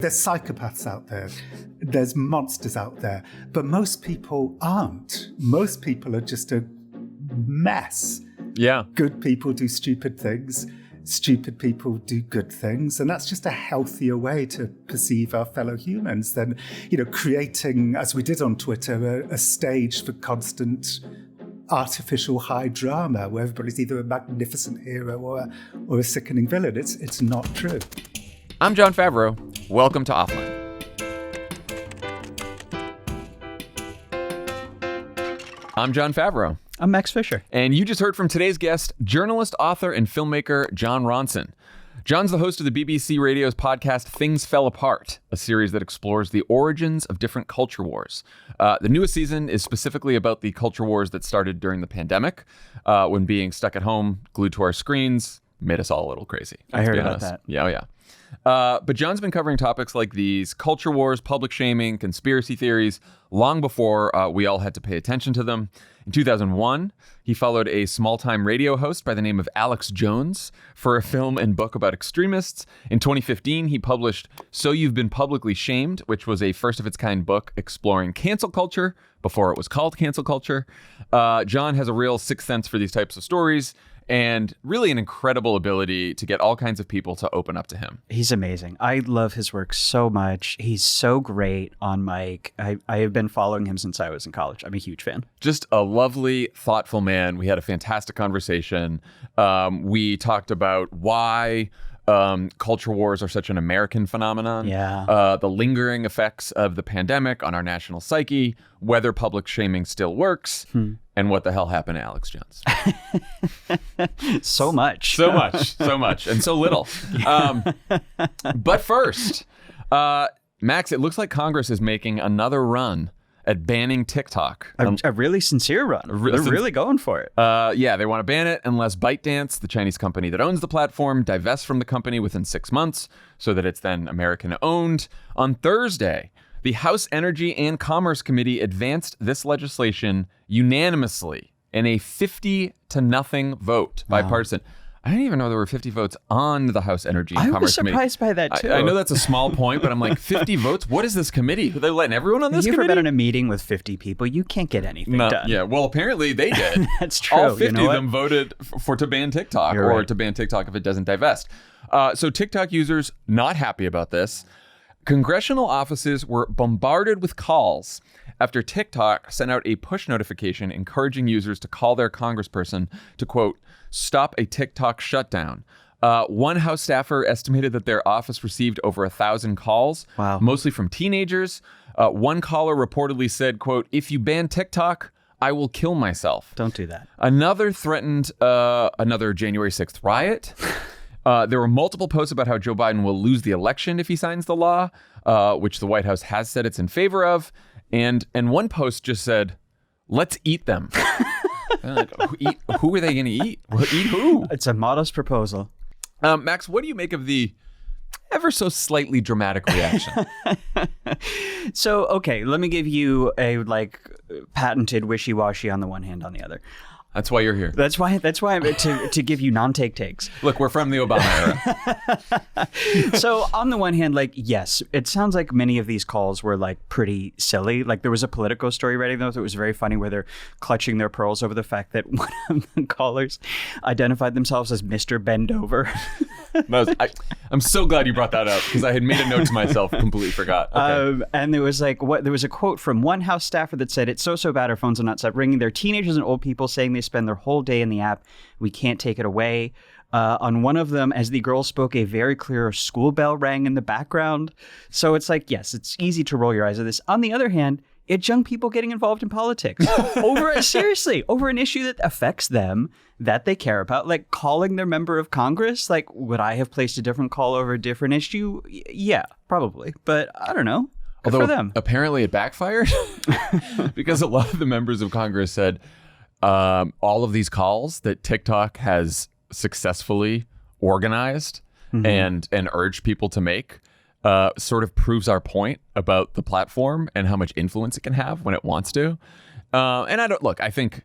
There's psychopaths out there, there's monsters out there, but most people aren't. Most people are just a mess. Yeah. Good people do stupid things, stupid people do good things, and that's just a healthier way to perceive our fellow humans than, creating, as we did on Twitter, a stage for constant artificial high drama where everybody's either a magnificent hero or a sickening villain. It's not true. I'm Jon Favreau. Welcome to Offline. I'm Jon Favreau. I'm Max Fisher. And you just heard from today's guest, journalist, author, and filmmaker Jon Ronson. Jon's the host of the BBC Radio's podcast Things Fell Apart, a series that explores the origins of different culture wars. The newest season is specifically about the culture wars that started during the pandemic, when being stuck at home, glued to our screens, made us all a little crazy. I heard about that. Yeah. But Jon's been covering topics like these culture wars, public shaming, conspiracy theories, long before we all had to pay attention to them. In 2001, he followed a small-time radio host by the name of Alex Jones for a film and book about extremists. In 2015, he published So You've Been Publicly Shamed, which was a first-of-its-kind book exploring cancel culture before it was called cancel culture. Jon has a real sixth sense for these types of stories, and really an incredible ability to get all kinds of people to open up to him. He's amazing. I love his work so much. He's so great on mic. I have been following him since I was in college. I'm a huge fan. Just a lovely, thoughtful man. We had a fantastic conversation. We talked about why culture wars are such an American phenomenon. Yeah. The lingering effects of the pandemic on our national psyche, whether public shaming still works, and what the hell happened to Alex Jones. So much. So much, and so little. But first, Max, it looks like Congress is making another run at banning TikTok. A really sincere run. They're really going for it. Yeah, they want to ban it unless ByteDance, the Chinese company that owns the platform, divests from the company within 6 months so that it's then American-owned. On Thursday, the House Energy and Commerce Committee advanced this legislation unanimously in a 50-0 vote, bipartisan. I didn't even know there were 50 votes on the House Energy and Commerce Committee. I was surprised by that, too. I know that's a small point, but I'm like, 50 votes? What is this committee? Are they letting everyone on this committee? You've ever been in a meeting with 50 people? You can't get anything done. Yeah, well, apparently they did. That's true. All 50 of them voted to ban TikTok, You're right. to ban TikTok if it doesn't divest. So TikTok users not happy about this. Congressional offices were bombarded with calls after TikTok sent out a push notification encouraging users to call their congressperson to, quote, stop a TikTok shutdown. One House staffer estimated that their office received over 1,000 calls, mostly from teenagers. One caller reportedly said, quote, if you ban TikTok, I will kill myself. Don't do that. Another threatened another January 6th riot. There were multiple posts about how Joe Biden will lose the election if he signs the law, which the White House has said it's in favor of. And one post just said, let's eat them. Who are they going to eat? Eat who? It's a modest proposal. Max, what do you make of the ever so slightly dramatic reaction? So, okay, let me give you a patented wishy-washy on the one hand, on the other. That's why you're here. That's why I'm to give you non-take takes. Look, we're from the Obama era. So on the one hand, yes, it sounds like many of these calls were pretty silly. There was a Politico story reading those. It was very funny where they're clutching their pearls over the fact that one of the callers identified themselves as Mr. Bendover. I'm so glad you brought that up because I had made a note to myself, completely forgot. Okay. And there was there was a quote from one House staffer that said, it's so bad our phones will not stop ringing. They're teenagers and old people saying they spend their whole day in the app. We can't take it away. On one of them, as the girl spoke, a very clear school bell rang in the background. So it's yes, it's easy to roll your eyes at this. On the other hand, it's young people getting involved in politics over an issue that affects them, that they care about, calling their member of Congress. Would I have placed a different call over a different issue? Yeah, probably. But I don't know. Good Although for them. Apparently it backfired because a lot of the members of Congress said all of these calls that TikTok has successfully organized and urged people to make sort of proves our point about the platform and how much influence it can have when it wants to. And I think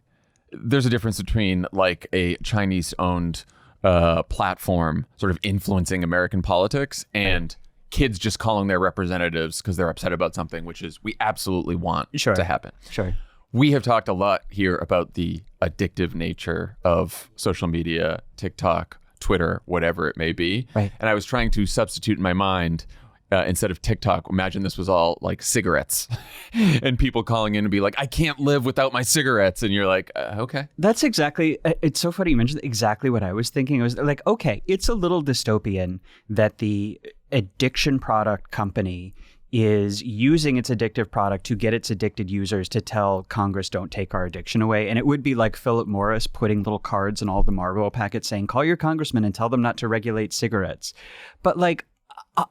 there's a difference between a Chinese owned platform sort of influencing American politics and kids just calling their representatives because they're upset about something, which is we absolutely want to happen. Sure. We have talked a lot here about the addictive nature of social media, TikTok, Twitter, whatever it may be. Right. And I was trying to substitute in my mind, instead of TikTok, imagine this was all like cigarettes and people calling in and be like, I can't live without my cigarettes. And you're like, okay. That's exactly, it's so funny you mentioned exactly what I was thinking. It was like, okay, it's a little dystopian that the addiction product company is using its addictive product to get its addicted users to tell Congress, don't take our addiction away. And it would be like Philip Morris putting little cards in all the Marlboro packets saying, call your congressman and tell them not to regulate cigarettes. But like,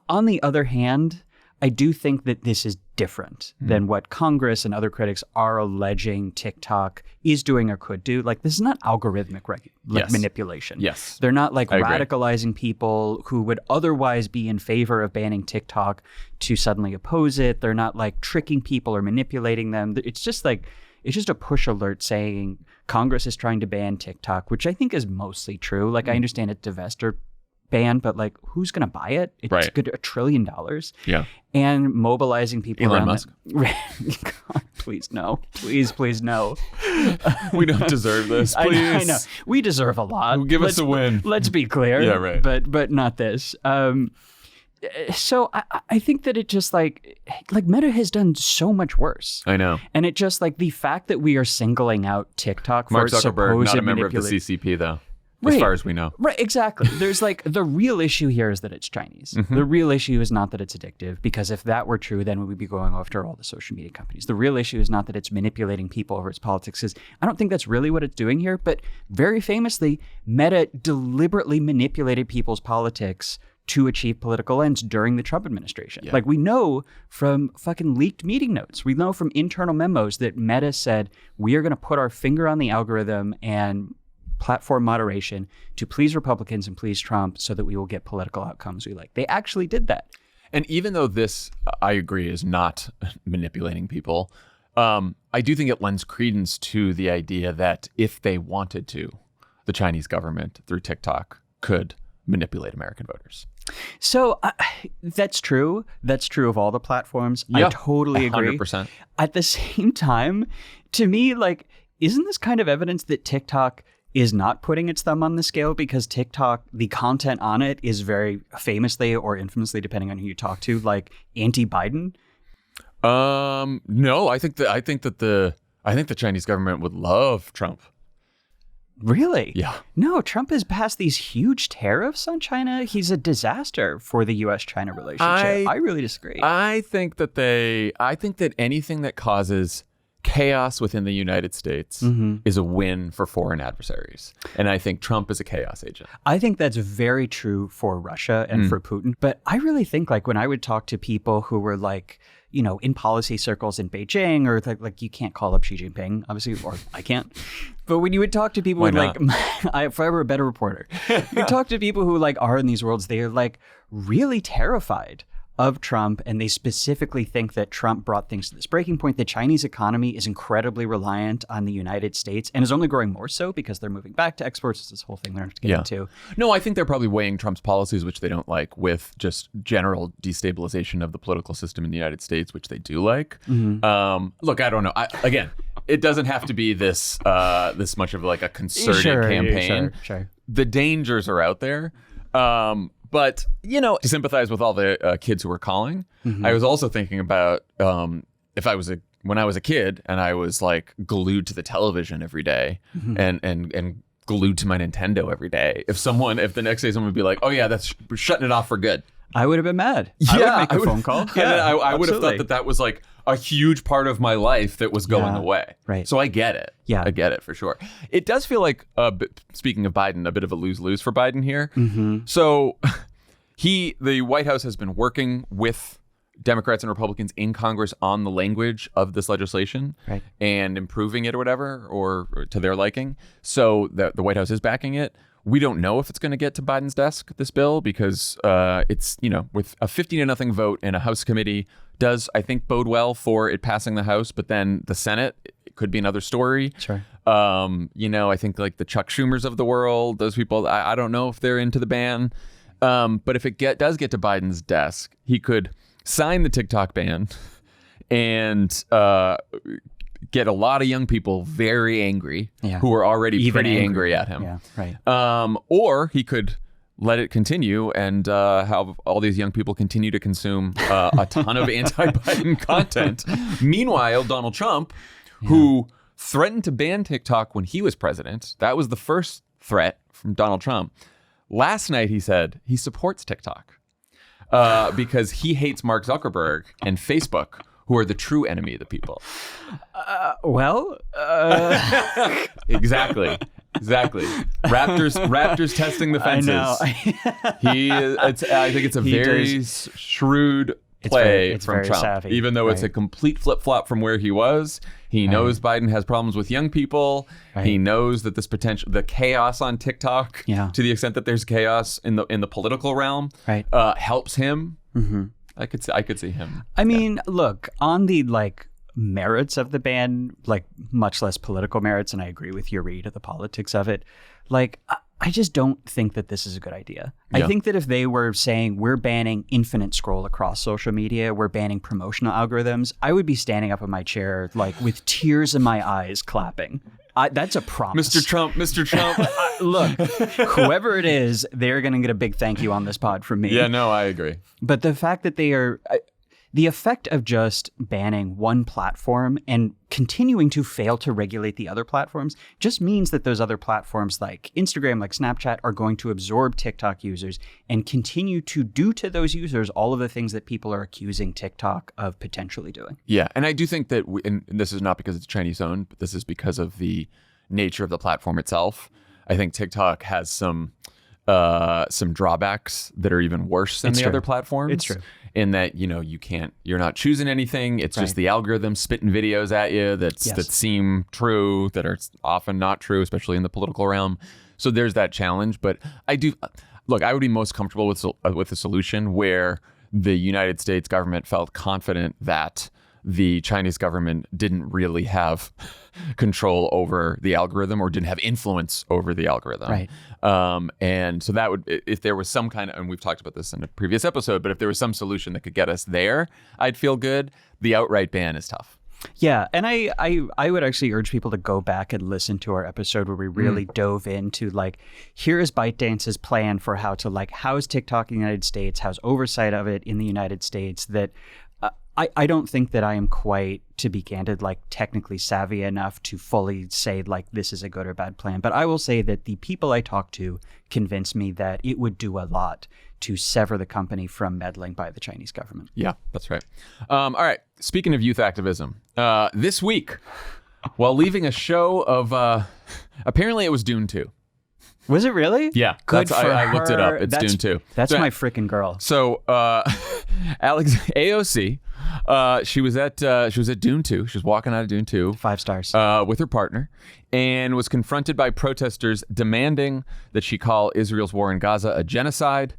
on the other hand, I do think that this is different than what Congress and other critics are alleging TikTok is doing or could do. Like, this is not algorithmic manipulation. Yes. They're not like I agree. radicalizing people who would otherwise be in favor of banning TikTok to suddenly oppose it. They're not like tricking people or manipulating them. It's just like, it's just a push alert saying Congress is trying to ban TikTok, which I think is mostly true. Like, I understand it's divestiture ban, but like, who's going to buy it? It's good $1 trillion. Yeah. And mobilizing people Elon around Musk. God, please no. Please no. We don't deserve this. Please. I know. We deserve a lot. Give us a win. Let's be clear. Yeah, right. But not this. So I think that it just like Meta has done so much worse. I know. And it just like the fact that we are singling out TikTok for Mark its Zuckerberg, supposed not a member of the CCP, though. As far as we know. Right, exactly. There's like, the real issue here is that it's Chinese. The real issue is not that it's addictive, because if that were true, then we would be going after all the social media companies. The real issue is not that it's manipulating people over its politics, because I don't think that's really what it's doing here. But very famously, Meta deliberately manipulated people's politics to achieve political ends during the Trump administration. Yeah. Like, we know from fucking leaked meeting notes, we know from internal memos that Meta said, we are going to put our finger on the algorithm and platform moderation to please Republicans and please Trump so that we will get political outcomes we like. They actually did that. And even though this, I agree, is not manipulating people, I do think it lends credence to the idea that if they wanted to, the Chinese government through TikTok could manipulate American voters. So that's true. That's true of all the platforms. Yeah, I totally agree. 100%. At the same time, to me, like, isn't this kind of evidence that TikTok is not putting its thumb on the scale? Because TikTok, the content on it is very famously or infamously, depending on who you talk to, like anti-Biden. No, I think the Chinese government would love Trump. Really? Yeah. No, Trump has passed these huge tariffs on China. He's a disaster for the U.S.-China relationship. I really disagree. I think that anything that causes chaos within the United States is a win for foreign adversaries. And I think Trump is a chaos agent. I think that's very true for Russia and for Putin. But I really think, like, when I would talk to people who were like, you know, in policy circles in Beijing, or like you can't call up Xi Jinping, obviously, or I can't. But when you would talk to people with like, if I were a better reporter, you talk to people who like are in these worlds, they are like really terrified of Trump, and they specifically think that Trump brought things to this breaking point. The Chinese economy is incredibly reliant on the United States and is only growing more so because they're moving back to exports. It's this whole thing we don't have to get into. No, I think they're probably weighing Trump's policies, which they don't like, with just general destabilization of the political system in the United States, which they do like. Look, I don't know. Again, it doesn't have to be this much of like a concerted campaign. Sure. The dangers are out there. But, you know, to sympathize with all the kids who were calling, I was also thinking about when I was a kid and I was like glued to the television every day and glued to my Nintendo every day. If the next day someone would be like, oh yeah, we're shutting it off for good. I would have been mad. I would make a phone call. Yeah, I would have thought that was like a huge part of my life that was going away. Right. So I get it. Yeah. I get it for sure. It does feel like, speaking of Biden, a bit of a lose-lose for Biden here. So the White House has been working with Democrats and Republicans in Congress on the language of this legislation and improving it or whatever, or to their liking. So the White House is backing it. We don't know if it's going to get to Biden's desk, this bill, because it's, you know, with a 50-0 vote in a House committee does, I think, bode well for it passing the House. But then the Senate, it could be another story. Sure. You know, I think like the Chuck Schumers of the world, those people, I don't know if they're into the ban. But if it does get to Biden's desk, he could sign the TikTok ban and get a lot of young people very angry who are already Even pretty angry at him. Yeah, right. Or he could let it continue and have all these young people continue to consume a ton of anti-Biden content. Meanwhile, Donald Trump, who threatened to ban TikTok when he was president, that was the first threat from Donald Trump. Last night, he said he supports TikTok because he hates Mark Zuckerberg and Facebook, who are the true enemy of the people. Exactly. Raptors testing the fences. I think it's a very shrewd play from Trump. Savvy, even though it's a complete flip-flop from where he was. He knows Biden has problems with young people. He knows that the chaos on TikTok, to the extent that there's chaos in the political realm, helps him. Mm-hmm. I could see him. I mean, look, on the merits of the ban, much less political merits, and I agree with your read of the politics of it. I just don't think that this is a good idea. I think that if they were saying we're banning infinite scroll across social media, we're banning promotional algorithms, I would be standing up in my chair with tears in my eyes, clapping. That's a promise. Mr. Trump. Look, whoever it is, they're going to get a big thank you on this pod from me. Yeah, no, I agree. But the fact that they are... The effect of just banning one platform and continuing to fail to regulate the other platforms just means that those other platforms like Instagram, like Snapchat, are going to absorb TikTok users and continue to do to those users all of the things that people are accusing TikTok of potentially doing. Yeah, and I do think that, and this is not because it's Chinese owned, but this is because of the nature of the platform itself. I think TikTok has some drawbacks that are even worse than the other platforms. It's true. In that, you're not choosing anything. It's just the algorithm spitting videos at you that seem true, that are often not true, especially in the political realm. So there's that challenge. But I would be most comfortable with a solution where the United States government felt confident that the Chinese government didn't really have control over the algorithm or didn't have influence over the algorithm. Right. And so that would, if there was some kind of, and we've talked about this in a previous episode, but if there was some solution that could get us there, I'd feel good. The outright ban is tough. Yeah, and I would actually urge people to go back and listen to our episode where we really dove into here is ByteDance's plan for how to house TikTok in the United States, how's oversight of it in the United States, that I don't think that I am quite, to be candid, technically savvy enough to fully say this is a good or bad plan. But I will say that the people I talked to convinced me that it would do a lot to sever the company from meddling by the Chinese government. Yeah, that's right. All right. Speaking of youth activism, this week, while leaving a show of, apparently it was Dune 2. Was it really? Yeah. Good for her. I looked it up. It's Dune 2. That's my freaking girl. So Alex AOC, she was at Dune 2. She was walking out of Dune 2. 5 stars. With her partner, and was confronted by protesters demanding that she call Israel's war in Gaza a genocide.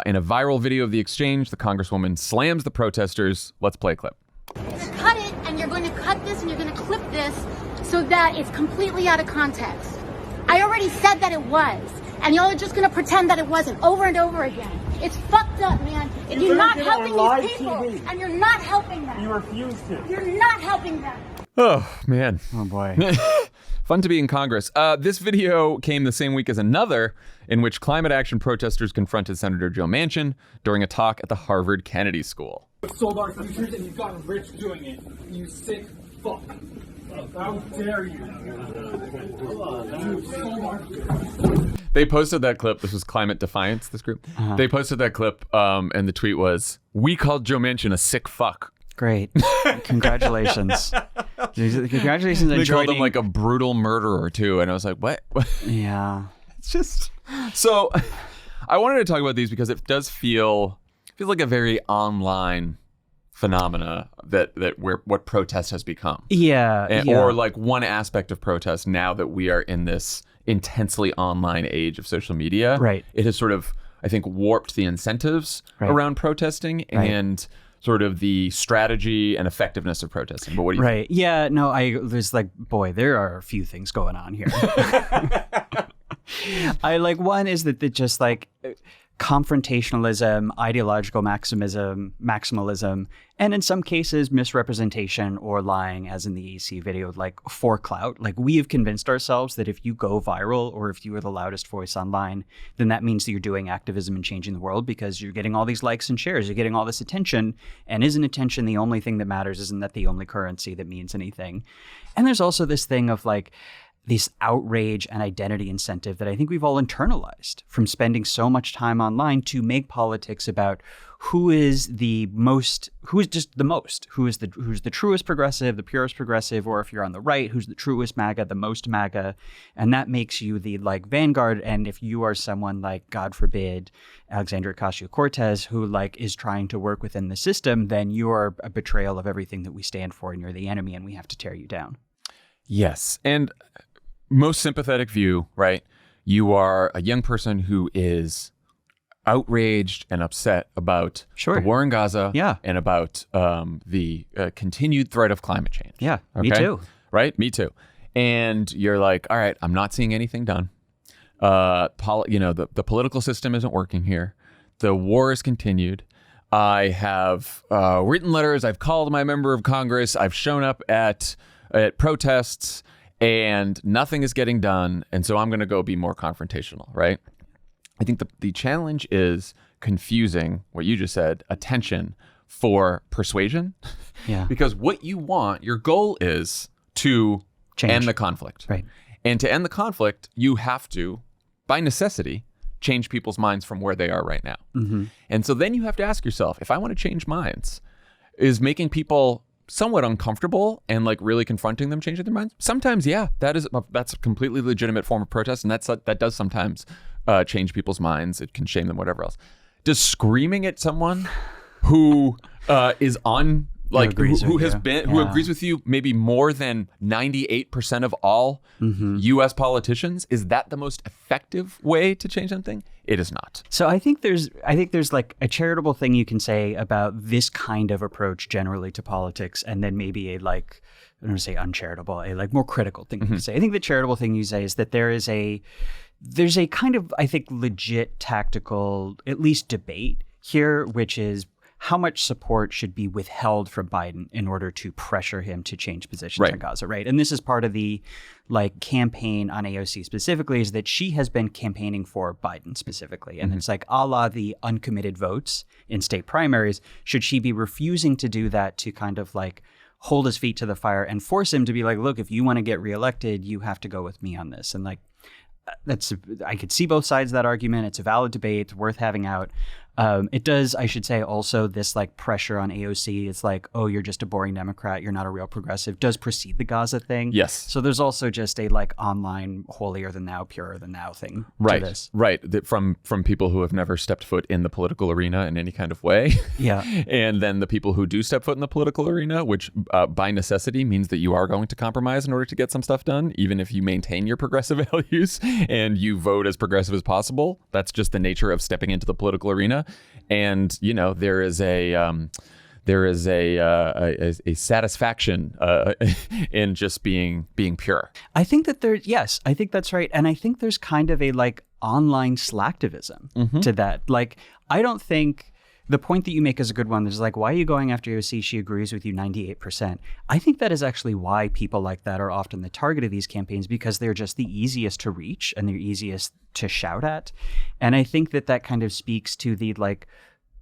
In a viral video of the exchange, the Congresswoman slams the protesters. Let's play a clip. Cut it, and you're going to cut this, and you're going to clip this so that it's completely out of context. I already said that it was, and y'all are just going to pretend that it wasn't over and over again. It's fucked up, man. You're not helping these people, and you're not helping them. You refuse to. You're not helping them. Oh, man. Oh, boy. Fun to be in Congress. This video came the same week as another in which climate action protesters confronted Senator Joe Manchin during a talk at the Harvard Kennedy School. Sold our futures and you've gotten rich doing it. You sick fuck. How dare you? You sold our futures. They posted that clip. This was Climate Defiance, this group. They posted that clip, and the tweet was, "We called Joe Manchin a sick fuck." Great. Congratulations. Congratulations on They joining. called him a brutal murderer, too. And I was like, what? Yeah. It's just... So I wanted to talk about these because it does feels like a very online phenomena that what protest has become. Yeah. Or one aspect of protest now that we are in this intensely online age of social media. Right. It has sort of, I think, warped the incentives around protesting and sort of the strategy and effectiveness of protesting. But what do you think? Yeah, no, there's there are a few things going on here. One is that just confrontationalism, ideological maximalism, and in some cases misrepresentation or lying, as in the AC video, like for clout. Like, we have convinced ourselves that if you go viral or if you are the loudest voice online, then that means that you're doing activism and changing the world because you're getting all these likes and shares, you're getting all this attention. And isn't attention the only thing that matters? Isn't that the only currency that means anything? And there's also this thing of like, this outrage and identity incentive that I think we've all internalized from spending so much time online to make politics about who is just the most, who's the truest progressive, the purest progressive, or if you're on the right, who's the truest MAGA, the most MAGA. And that makes you the like vanguard. And if you are someone like, God forbid, Alexandria Ocasio-Cortez, who like is trying to work within the system, then you are a betrayal of everything that we stand for and you're the enemy and we have to tear you down. Yes. And most sympathetic view, right? You are a young person who is outraged and upset about the war in Gaza and about the continued threat of climate change. Yeah, okay? Me too. Right? Me too. And you're like, all right, I'm not seeing anything done. The political system isn't working here. The war is continued. I have written letters. I've called my member of Congress. I've shown up at protests. And nothing is getting done. And so I'm going to go be more confrontational, right? I think the challenge is confusing what you just said, attention for persuasion. Yeah. Because what you want, your goal is to end the conflict. Right. And to end the conflict, you have to, by necessity, change people's minds from where they are right now. Mm-hmm. And so then you have to ask yourself, if I want to change minds, is making people somewhat uncomfortable and like really confronting them changing their minds? Sometimes, yeah, that's a completely legitimate form of protest, and that does sometimes change people's minds. It can shame them, whatever else. Does screaming at someone who is on like who agrees with you maybe more than 98% of all U.S. politicians, is that the most effective way to change something? It is not. So I think there's like a charitable thing you can say about this kind of approach generally to politics, and then maybe a like, I don't want to say uncharitable, a like more critical thing you can say. I think the charitable thing you say is that there's a kind of, I think, legit tactical, at least debate here, which is how much support should be withheld from Biden in order to pressure him to change positions on Gaza, right? And this is part of the like campaign on AOC specifically, is that she has been campaigning for Biden specifically. And it's like a la the uncommitted votes in state primaries. Should she be refusing to do that to kind of like hold his feet to the fire and force him to be like, look, if you want to get reelected, you have to go with me on this. And like, I could see both sides of that argument. It's a valid debate. It's worth having out. It does, I should say, also this like pressure on AOC. It's like, oh, you're just a boring Democrat. You're not a real progressive. Does precede the Gaza thing. Yes. So there's also just a like online holier than thou, purer than thou thing to this. Right. From people who have never stepped foot in the political arena in any kind of way. Yeah. And then the people who do step foot in the political arena, which by necessity means that you are going to compromise in order to get some stuff done, even if you maintain your progressive values and you vote as progressive as possible. That's just the nature of stepping into the political arena. And, you know, there is a satisfaction in just being pure. I think that I think that's right. And I think there's kind of a like online slacktivism to that. Like, I don't think the point that you make is a good one. There's like, why are you going after AOC? She agrees with you 98%. I think that is actually why people like that are often the target of these campaigns, because they're just the easiest to reach and they're easiest to shout at. And I think that kind of speaks to the like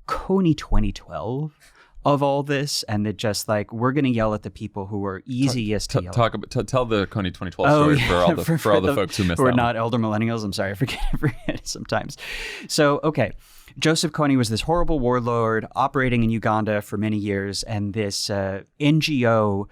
Coney 2012 of all this, and that just like, we're going to yell at the people who are easiest to yell at. Tell the Coney 2012 story for all the folks who missed that. Who are not elder millennials. I'm sorry, I forget it sometimes. So, okay. Joseph Kony was this horrible warlord operating in Uganda for many years, and this NGO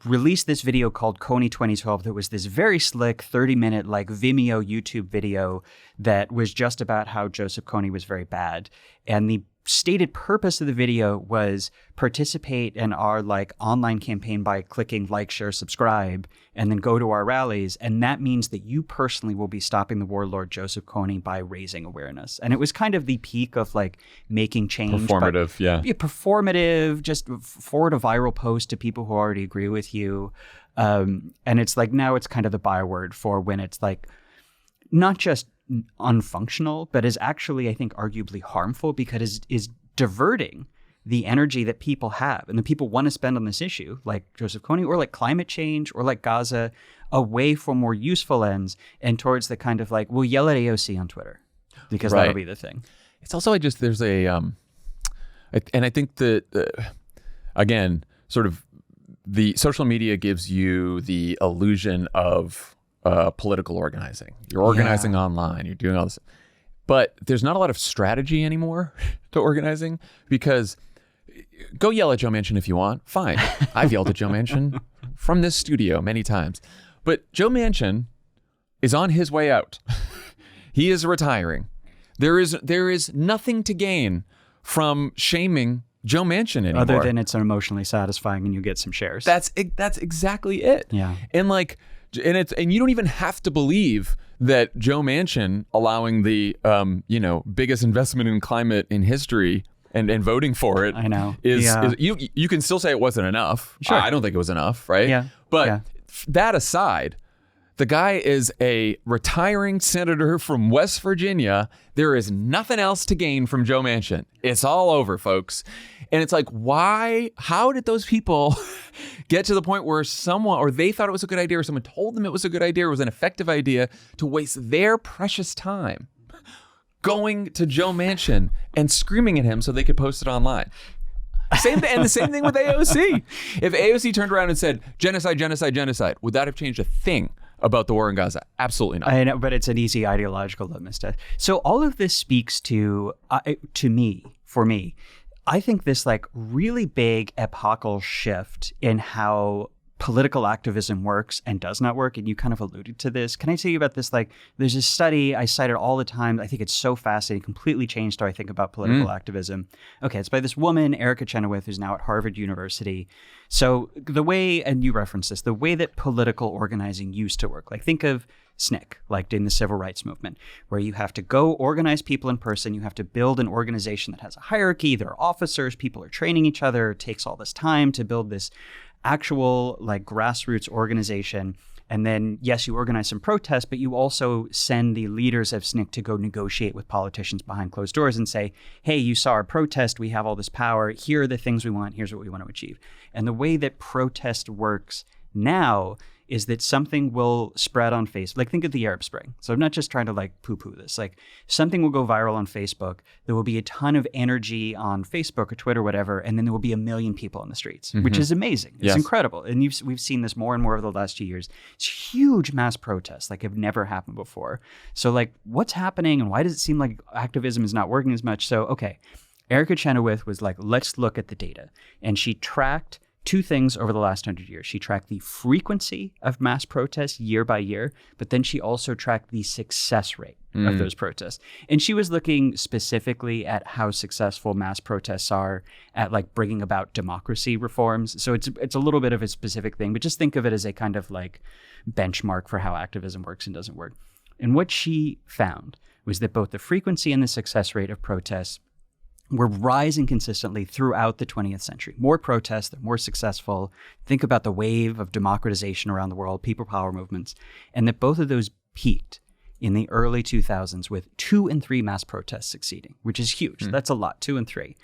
released this video called Kony 2012 that was this very slick 30-minute like Vimeo YouTube video that was just about how Joseph Kony was very bad. And the stated purpose of the video was participate in our like online campaign by clicking like, share, subscribe, and then go to our rallies. And that means that you personally will be stopping the warlord Joseph Kony by raising awareness. And it was kind of the peak of like making change. Performative, yeah. Performative, just forward a viral post to people who already agree with you. And it's like, now it's kind of the byword for when it's like not just unfunctional, but is actually, I think, arguably harmful because is diverting the energy that people have and the people want to spend on this issue, like Joseph Kony or like climate change or like Gaza, away from more useful ends and towards the kind of like, we'll yell at AOC on Twitter because that'll be the thing. It's also, there's a, and I think that, again, sort of the social media gives you the illusion of political organizing. You're organizing online, you're doing all this, but there's not a lot of strategy anymore to organizing, because go yell at Joe Manchin if you want. Fine. I've yelled at Joe Manchin from this studio many times. But Joe Manchin is on his way out. He is retiring. There is nothing to gain from shaming Joe Manchin anymore. Other than it's emotionally satisfying and you get some shares. That's exactly it. Yeah. And you don't even have to believe that Joe Manchin allowing the biggest investment in climate in history and voting for it, I know, is you can still say it wasn't enough. Sure. I don't think it was enough, right? Yeah. But that aside, the guy is a retiring senator from West Virginia. There is nothing else to gain from Joe Manchin. It's all over, folks. And it's like, why? How did those people get to the point where someone, or they thought it was a good idea, or someone told them it was a good idea, or was an effective idea, to waste their precious time going to Joe Manchin and screaming at him so they could post it online? Same thing, and the same thing with AOC. If AOC turned around and said genocide, genocide, genocide, would that have changed a thing about the war in Gaza? Absolutely not. I know, but it's an easy ideological litmus test. So all of this speaks to me, I think this like really big epochal shift in how political activism works and does not work. And you kind of alluded to this. Can I tell you about this? Like, there's a study I cite it all the time. I think it's so fascinating, completely changed how I think about political activism. Okay, it's by this woman, Erica Chenoweth, who's now at Harvard University. So the way, and you referenced this, the way that political organizing used to work, like think of SNCC, like in the civil rights movement, where you have to go organize people in person. You have to build an organization that has a hierarchy. There are officers. People are training each other. It takes all this time to build this actual like grassroots organization. And then, yes, you organize some protests, but you also send the leaders of SNCC to go negotiate with politicians behind closed doors and say, hey, you saw our protest. We have all this power. Here are the things we want. Here's what we want to achieve. And the way that protest works now is that something will spread on Facebook. Like think of the Arab Spring. So I'm not just trying to like poo-poo this. Like something will go viral on Facebook. There will be a ton of energy on Facebook or Twitter, whatever, and then there will be 1 million people on the streets, which is amazing. It's incredible. And we've seen this more and more over the last 2 years. It's huge mass protests like have never happened before. So like what's happening and why does it seem like activism is not working as much? So, okay, Erica Chenoweth was like, let's look at the data. And she tracked 2 things over the last 100 years. She tracked the frequency of mass protests year by year, but then she also tracked the success rate of those protests. And she was looking specifically at how successful mass protests are at like bringing about democracy reforms. So it's a little bit of a specific thing, but just think of it as a kind of like benchmark for how activism works and doesn't work. And what she found was that both the frequency and the success rate of protests were rising consistently throughout the 20th century. More protests, they're more successful. Think about the wave of democratization around the world, people power movements, and that both of those peaked in the early 2000s with 2 and 3 mass protests succeeding, which is huge. That's a lot, 2 and 3.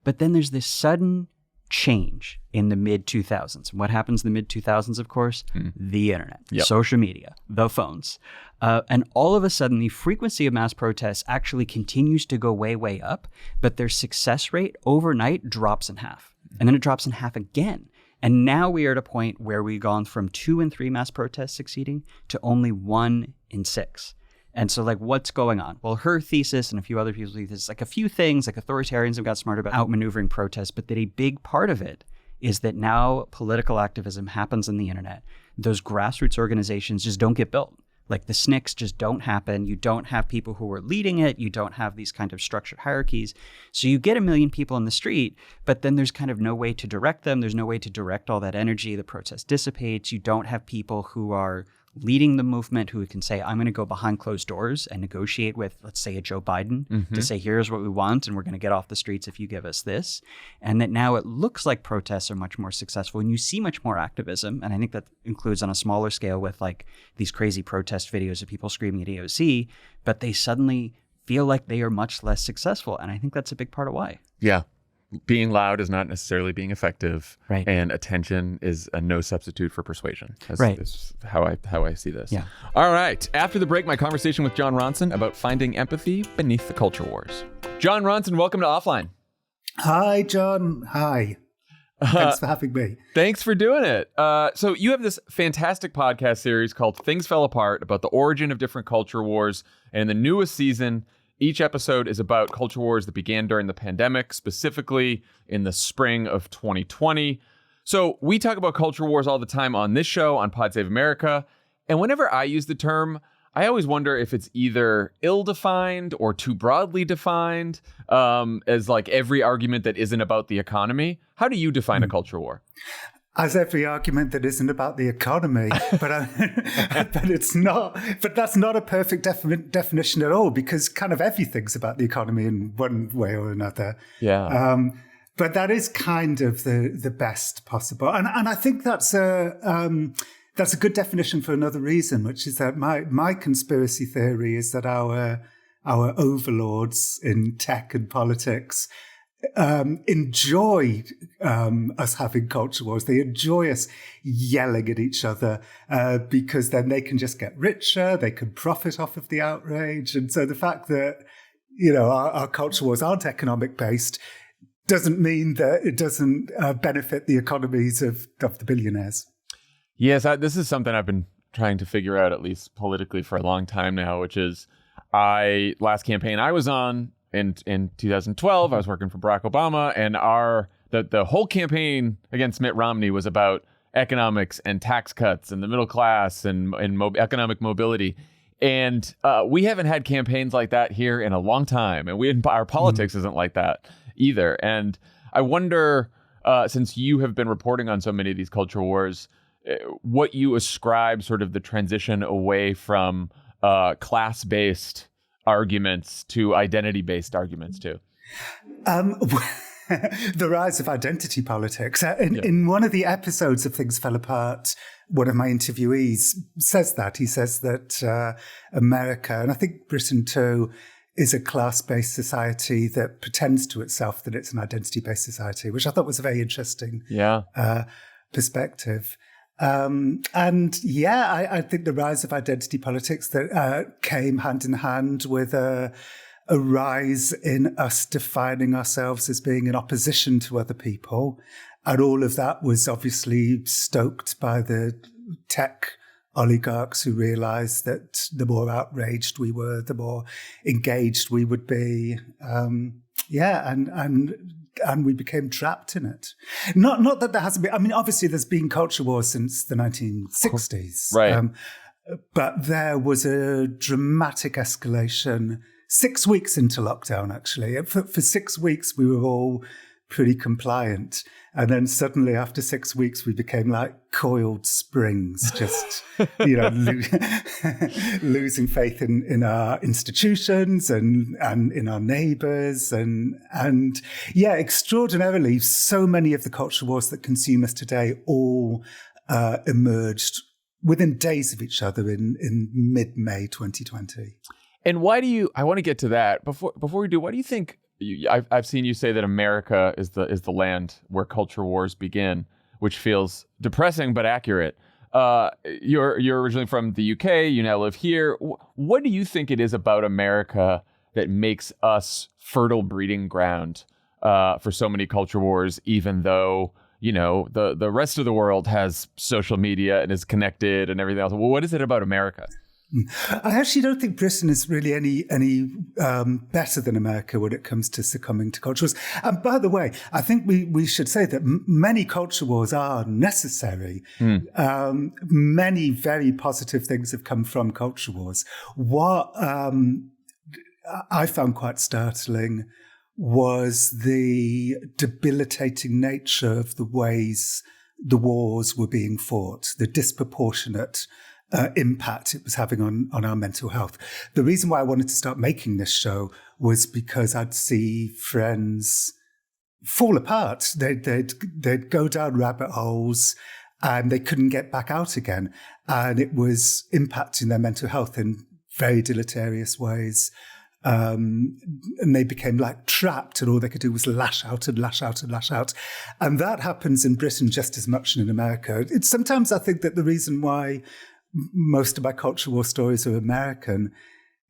But then there's this sudden change in the mid-2000s. What happens in the mid-2000s, of course? The internet, social media, the phones. And all of a sudden, the frequency of mass protests actually continues to go way, way up, but their success rate overnight drops in half. And then it drops in half again. And now we are at a point where we've gone from 2 and 3 mass protests succeeding to only 1 in 6. And so like, what's going on? Well, her thesis and a few other people's thesis, like a few things, like authoritarians have got smarter about outmaneuvering protests, but that a big part of it is that now political activism happens on the internet. Those grassroots organizations just don't get built. Like the SNCCs just don't happen. You don't have people who are leading it. You don't have these kind of structured hierarchies. So you get 1 million people on the street, but then there's kind of no way to direct them. There's no way to direct all that energy. The protest dissipates. You don't have people who are leading the movement, who can say, I'm going to go behind closed doors and negotiate with, let's say, a Joe Biden to say, here's what we want, and we're going to get off the streets if you give us this. And that now it looks like protests are much more successful, and you see much more activism. And I think that includes on a smaller scale with like these crazy protest videos of people screaming at AOC, but they suddenly feel like they are much less successful. And I think that's a big part of why. Yeah. Being loud is not necessarily being effective, Right. and attention is a no substitute for persuasion. Right. That's how I see this. Yeah. All right. After the break, my conversation with Jon Ronson about finding empathy beneath the culture wars. Jon Ronson, welcome to Offline. Hi, John. Hi. Thanks for having me. Thanks for doing it. So you have this fantastic podcast series called Things Fell Apart, about the origin of different culture wars. And in the newest season, each episode is about culture wars that began during the pandemic, specifically in the spring of 2020. So we talk about culture wars all the time on this show, on Pod Save America. And whenever I use the term, I always wonder if it's either ill-defined or too broadly defined, as like every argument that isn't about the economy. How do you define a culture war? As every argument that isn't about the economy, but it's not. But that's not a perfect definition at all, because kind of everything's about the economy in one way or another. Yeah. But that is kind of the best possible, and I think that's a good definition for another reason, which is that my conspiracy theory is that our overlords in tech and politics enjoy us having culture wars. They enjoy us yelling at each other because then they can just get richer, they can profit off of the outrage. And so the fact that, our culture wars aren't economic based doesn't mean that it doesn't benefit the economies of the billionaires. Yes, this is something I've been trying to figure out, at least politically, for a long time now, which is last campaign I was on, in 2012, I was working for Barack Obama, and the whole campaign against Mitt Romney was about economics and tax cuts and the middle class and economic mobility. And we haven't had campaigns like that here in a long time, and our politics isn't like that either. And I wonder, since you have been reporting on so many of these culture wars, what you ascribe sort of the transition away from class-based arguments to identity-based arguments too. The rise of identity politics. In one of the episodes of Things Fell Apart, one of my interviewees says that. He says that America, and I think Britain too, is a class-based society that pretends to itself that it's an identity-based society, which I thought was a very interesting perspective. I think the rise of identity politics that came hand in hand with a rise in us defining ourselves as being in opposition to other people. And all of that was obviously stoked by the tech oligarchs who realized that the more outraged we were, the more engaged we would be. And we became trapped in it. Not that there hasn't been. I mean, obviously, there's been culture wars since the 1960s, right? But there was a dramatic escalation 6 weeks into lockdown. Actually, for 6 weeks, we were all pretty compliant, and then suddenly, after 6 weeks, we became like coiled springs, just losing faith in our institutions and in our neighbours, and extraordinarily, so many of the culture wars that consume us today all emerged within days of each other in mid-May 2020. And why do you? I want to get to that before we do. Why do you think? I've seen you say that America is the land where culture wars begin, which feels depressing but accurate. You're originally from the UK. You now live here. What do you think it is about America that makes us fertile breeding ground for so many culture wars? Even though the rest of the world has social media and is connected and everything else. Well, what is it about America? I actually don't think Britain is really any better than America when it comes to succumbing to culture wars. And by the way, I think we should say that many culture wars are necessary. Many very positive things have come from culture wars. What I found quite startling was the debilitating nature of the ways the wars were being fought, the disproportionate impact it was having on our mental health. The reason why I wanted to start making this show was because I'd see friends fall apart. They'd go down rabbit holes and they couldn't get back out again. And it was impacting their mental health in very deleterious ways. And they became like trapped, and all they could do was lash out and lash out and lash out. And that happens in Britain just as much as in America. Sometimes I think that the reason why most of my culture war stories are American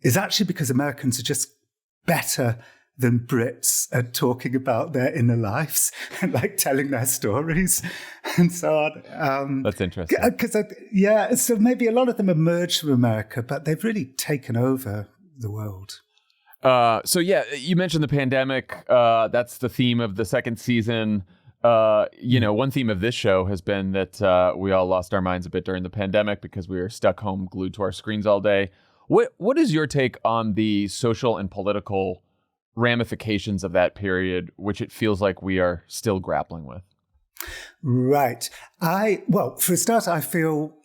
is actually because Americans are just better than Brits at talking about their inner lives and like telling their stories and so on. That's interesting. Because so maybe a lot of them emerged from America, but they've really taken over the world. So yeah, you mentioned the pandemic. That's the theme of the second season. One theme of this show has been that we all lost our minds a bit during the pandemic because we were stuck home, glued to our screens all day. What is your take on the social and political ramifications of that period, which it feels like we are still grappling with? Right. For a start, I feel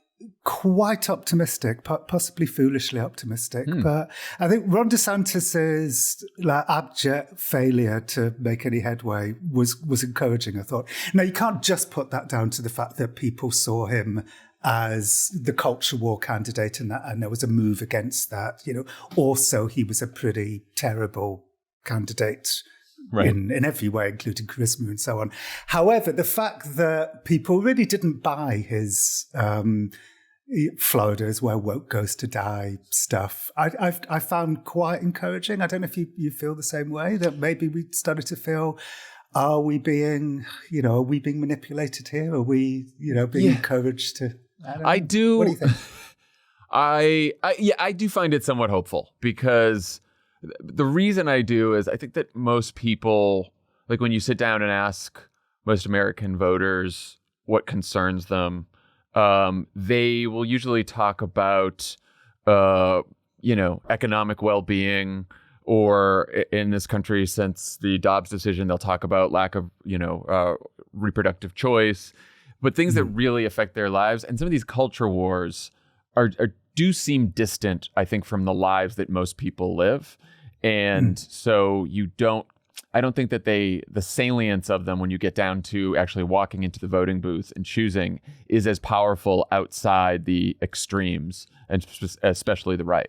quite optimistic, possibly foolishly optimistic. But I think Ron DeSantis's abject failure to make any headway was encouraging, I thought. Now, you can't just put that down to the fact that people saw him as the culture war candidate and there was a move against that. Also, he was a pretty terrible candidate in every way, including charisma and so on. However, the fact that people really didn't buy his Florida is where woke goes to die stuff, I found quite encouraging. I don't know if you feel the same way, that maybe we started to feel, are we being manipulated here? Are we, being encouraged to? I do. What do you think? I do find it somewhat hopeful, because the reason I do is I think that most people, like when you sit down and ask most American voters what concerns them, they will usually talk about, economic well-being, or in this country, since the Dobbs decision, they'll talk about lack of, reproductive choice, but things that really affect their lives. And some of these culture wars do seem distant, I think, from the lives that most people live. And so I don't think that the salience of them when you get down to actually walking into the voting booth and choosing is as powerful outside the extremes, and especially the right.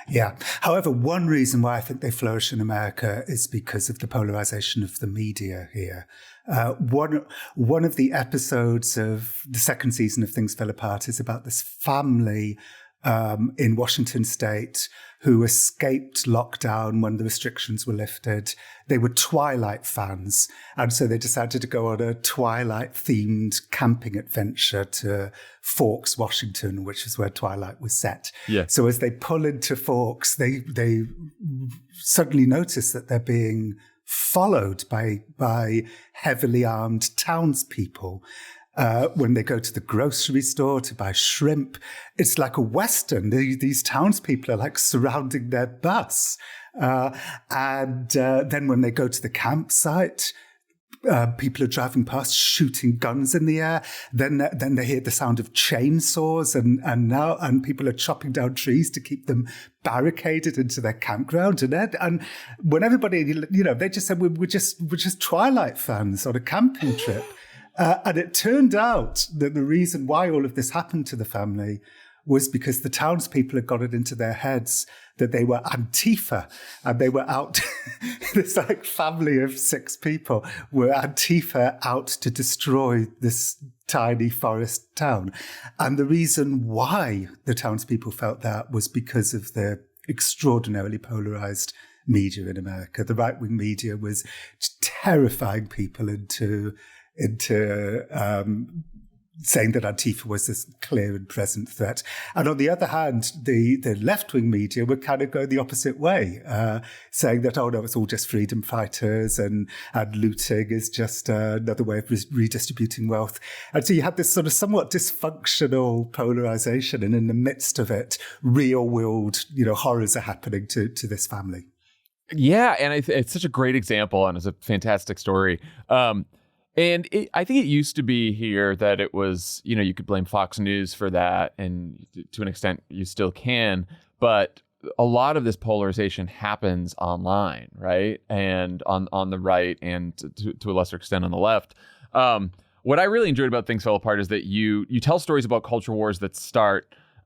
Yeah. However, one reason why I think they flourish in America is because of the polarization of the media here. One of the episodes of the second season of Things Fell Apart is about this family in Washington state who escaped lockdown when the restrictions were lifted. They were Twilight fans, and so they decided to go on a Twilight-themed camping adventure to Forks, Washington, which is where Twilight was set. Yeah. So as they pull into Forks, they suddenly notice that they're being followed by heavily armed townspeople. When they go to the grocery store to buy shrimp, it's like a Western. These townspeople are like surrounding their bus. And then when they go to the campsite, people are driving past shooting guns in the air. Then they hear the sound of chainsaws and people are chopping down trees to keep them barricaded into their campground. And when everybody, they just said, we're just Twilight fans on a camping trip. And it turned out that the reason why all of this happened to the family was because the townspeople had got it into their heads that they were Antifa, and they were out, this like family of 6 people were Antifa out to destroy this tiny forest town. And the reason why the townspeople felt that was because of the extraordinarily polarized media in America. The right-wing media was terrifying people into saying that Antifa was this clear and present threat. And on the other hand, the left-wing media would kind of go the opposite way, saying that, oh no, it's all just freedom fighters and looting is just another way of redistributing wealth. And so you had this sort of somewhat dysfunctional polarization, and in the midst of it, real-world, horrors are happening to this family. Yeah, and it's such a great example, and it's a fantastic story. And I think it used to be here that it was, you could blame Fox News for that. And to an extent, you still can. But a lot of this polarization happens online, right? And on the right and to a lesser extent on the left. What I really enjoyed about Things Fell Apart is that you tell stories about culture wars that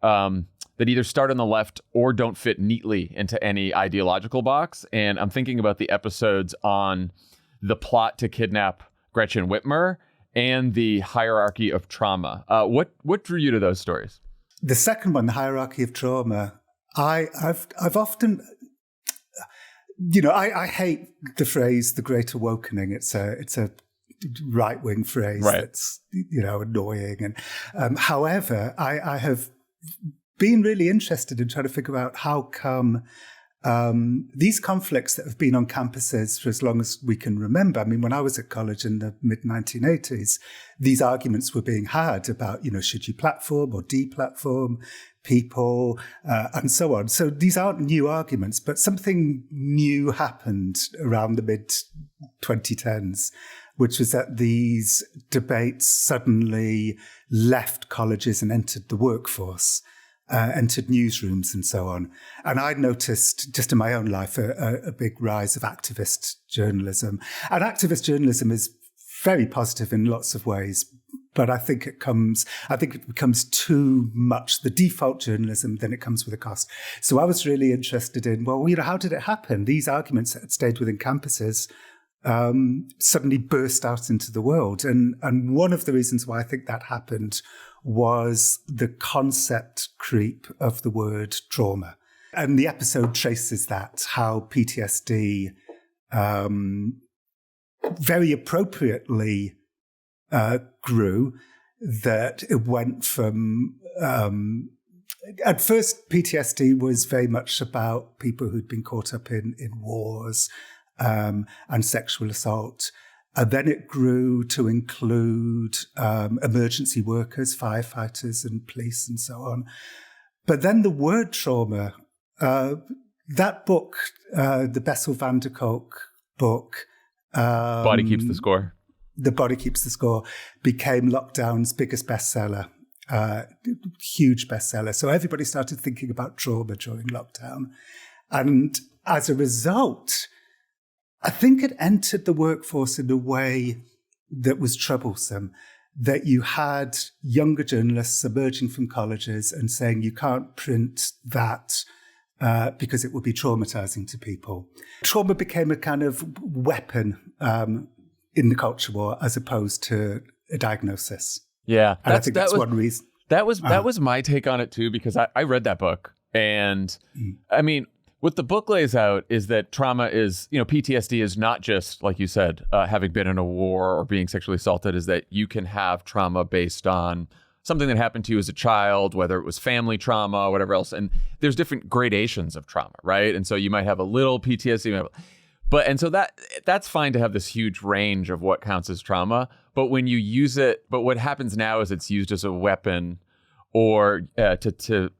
that either start on the left or don't fit neatly into any ideological box. And I'm thinking about the episodes on the plot to kidnap Gretchen Whitmer and the hierarchy of trauma. What drew you to those stories? The second one, the hierarchy of trauma, I've often, I hate the phrase "the Great Awakening." It's a right-wing phrase that's annoying, and however, I have been really interested in trying to figure out how come these conflicts that have been on campuses for as long as we can remember. I mean, when I was at college in the mid-1980s, these arguments were being had about, should you platform or deplatform people and so on. So these aren't new arguments, but something new happened around the mid-2010s, which was that these debates suddenly left colleges and entered the workforce. Entered newsrooms and so on. And I noticed just in my own life a big rise of activist journalism. And activist journalism is very positive in lots of ways, but I think it becomes too much the default journalism, then it comes with a cost. So I was really interested in, how did it happen? These arguments that had stayed within campuses suddenly burst out into the world. And one of the reasons why I think that happened was the concept creep of the word trauma. And the episode traces that, how PTSD very appropriately grew, that it went from... at first, PTSD was very much about people who'd been caught up in wars and sexual assault. And then it grew to include emergency workers, firefighters and police and so on. But then the word trauma, that book, the Bessel van der Kolk book... Body Keeps the Score. The Body Keeps the Score became lockdown's biggest bestseller, huge bestseller. So everybody started thinking about trauma during lockdown. And as a result... I think it entered the workforce in a way that was troublesome, that you had younger journalists emerging from colleges and saying you can't print that because it would be traumatizing to people. Trauma became a kind of weapon in the culture war as opposed to a diagnosis. Yeah. And I think that's one reason. That was my take on it too, because I read that book. And I mean, what the book lays out is that trauma is, PTSD is not just, like you said, having been in a war or being sexually assaulted, is that you can have trauma based on something that happened to you as a child, whether it was family trauma or whatever else. And there's different gradations of trauma, right? And so you might have a little PTSD, and so that's fine to have this huge range of what counts as trauma. But when you use it, but what happens now is it's used as a weapon or to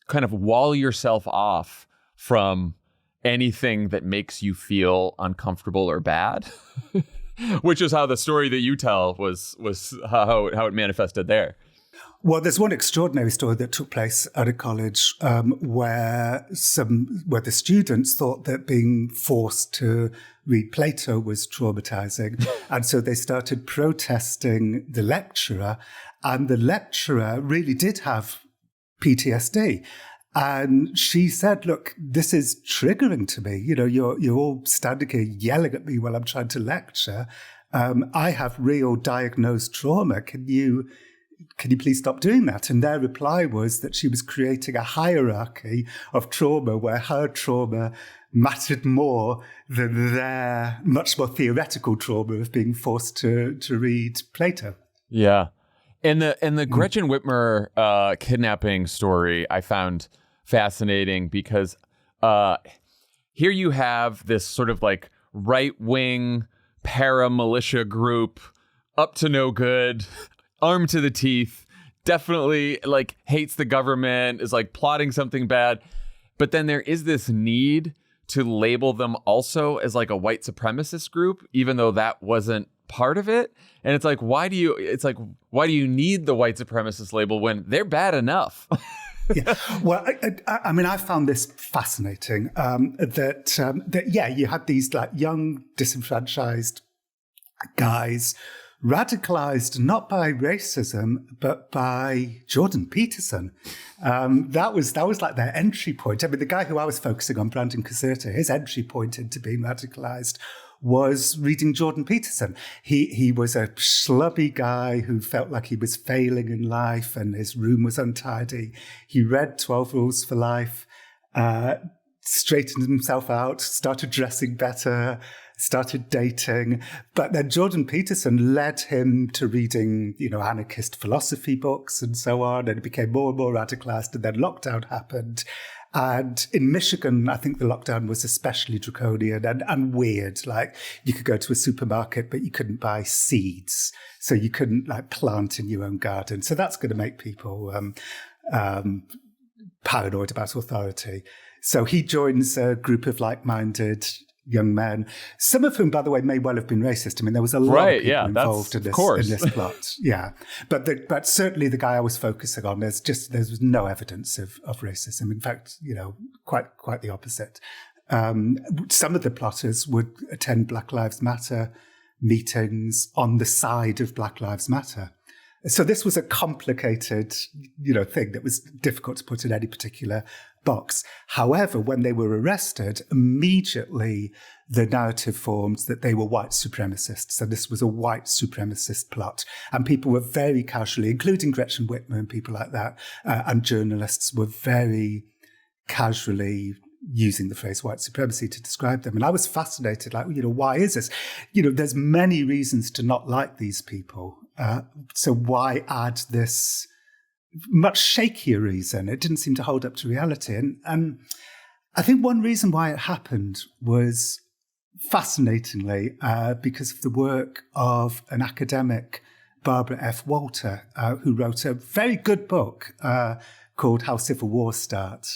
kind of wall yourself off from anything that makes you feel uncomfortable or bad, which is how the story that you tell was how it manifested there. Well, there's one extraordinary story that took place at a college where the students thought that being forced to read Plato was traumatizing. And so they started protesting the lecturer, and the lecturer really did have PTSD. And she said, look, this is triggering to me. You're all standing here yelling at me while I'm trying to lecture. I have real diagnosed trauma. Can you please stop doing that? And their reply was that she was creating a hierarchy of trauma where her trauma mattered more than their much more theoretical trauma of being forced to read Plato. Yeah. And the Gretchen Whitmer kidnapping story I found fascinating because here you have this sort of like right-wing paramilitia group, up to no good, armed to the teeth, definitely like hates the government, is like plotting something bad. But then there is this need to label them also as like a white supremacist group, even though that wasn't part of it. And it's like, why do you need the white supremacist label when they're bad enough? Yeah. Well, I mean, I found this fascinating, that you had these like young, disenfranchised guys radicalized not by racism, but by Jordan Peterson. That was like their entry point. I mean, the guy who I was focusing on, Brandon Caserta, his entry point into being radicalized was reading Jordan Peterson. He was a schlubby guy who felt like he was failing in life and his room was untidy. He read 12 Rules for Life, straightened himself out, started dressing better, started dating. But then Jordan Peterson led him to reading, anarchist philosophy books and so on. And it became more and more radicalized. And then lockdown happened. And in Michigan, I think the lockdown was especially draconian and weird. Like, you could go to a supermarket, but you couldn't buy seeds. So you couldn't plant in your own garden. So that's going to make people paranoid about authority. So he joins a group of like-minded young men, some of whom, by the way, may well have been racist. I mean, there was a lot of people involved in this plot. Yeah. But certainly the guy I was focusing on, there was no evidence of racism. In fact, quite the opposite. Some of the plotters would attend Black Lives Matter meetings on the side of Black Lives Matter. So this was a complicated, thing that was difficult to put in any particular box. However, when they were arrested, immediately the narrative formed that they were white supremacists. So this was a white supremacist plot. And people were very casually, including Gretchen Whitmer and people like that, and journalists were very casually using the phrase white supremacy to describe them. And I was fascinated, why is this? There's many reasons to not like these people. So why add this much shakier reason? It didn't seem to hold up to reality. And I think one reason why it happened was fascinatingly because of the work of an academic, Barbara F. Walter, who wrote a very good book called How Civil Wars Start.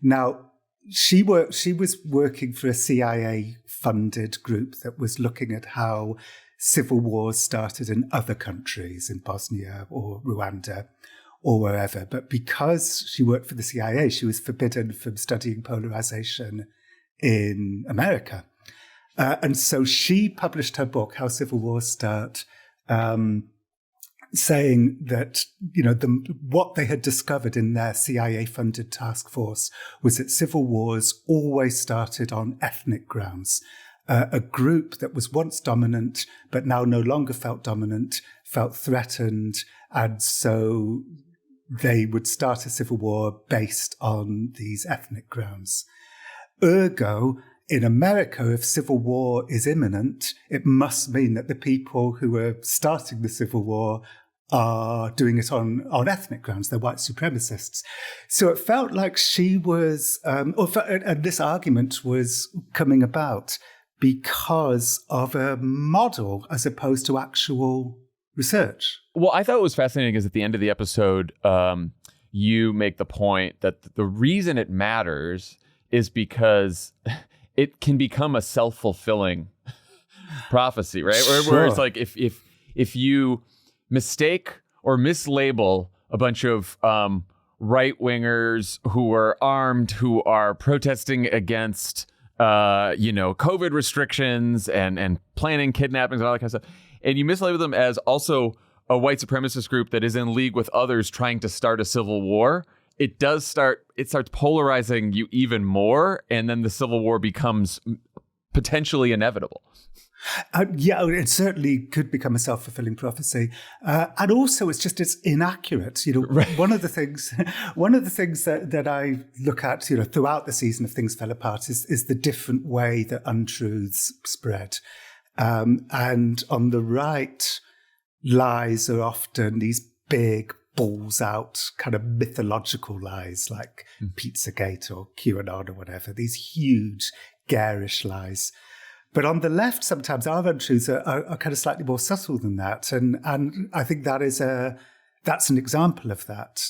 Now, she was working for a CIA-funded group that was looking at how civil wars started in other countries, in Bosnia or Rwanda or wherever. But because she worked for the CIA, she was forbidden from studying polarization in America. And so she published her book, How Civil Wars Start, saying that, what they had discovered in their CIA-funded task force was that civil wars always started on ethnic grounds. A group that was once dominant, but now no longer felt dominant, felt threatened, and so they would start a civil war based on these ethnic grounds. Ergo, in America, if civil war is imminent, it must mean that the people who are starting the civil war are doing it on ethnic grounds. They're white supremacists. So it felt like she was, and this argument was coming about because of a model as opposed to actual research. Well, I thought it was fascinating because at the end of the episode, you make the point that the reason it matters is because it can become a self-fulfilling prophecy, right? Sure. Where it's like if you mistake or mislabel a bunch of right-wingers who are armed, who are protesting against COVID restrictions and planning kidnappings and all that kind of stuff, and you mislabel them as also a white supremacist group that is in league with others trying to start a civil war, it starts polarizing you even more, and then the civil war becomes potentially inevitable. It certainly could become a self-fulfilling prophecy, and also it's inaccurate. Right. One of the things that I look at, throughout the season of Things Fell Apart is the different way that untruths spread, and on the right, lies are often these big balls out kind of mythological lies like Pizzagate or QAnon or whatever. These huge, garish lies. But on the left, sometimes our untruths are kind of slightly more subtle than that. And I think that's an example of that.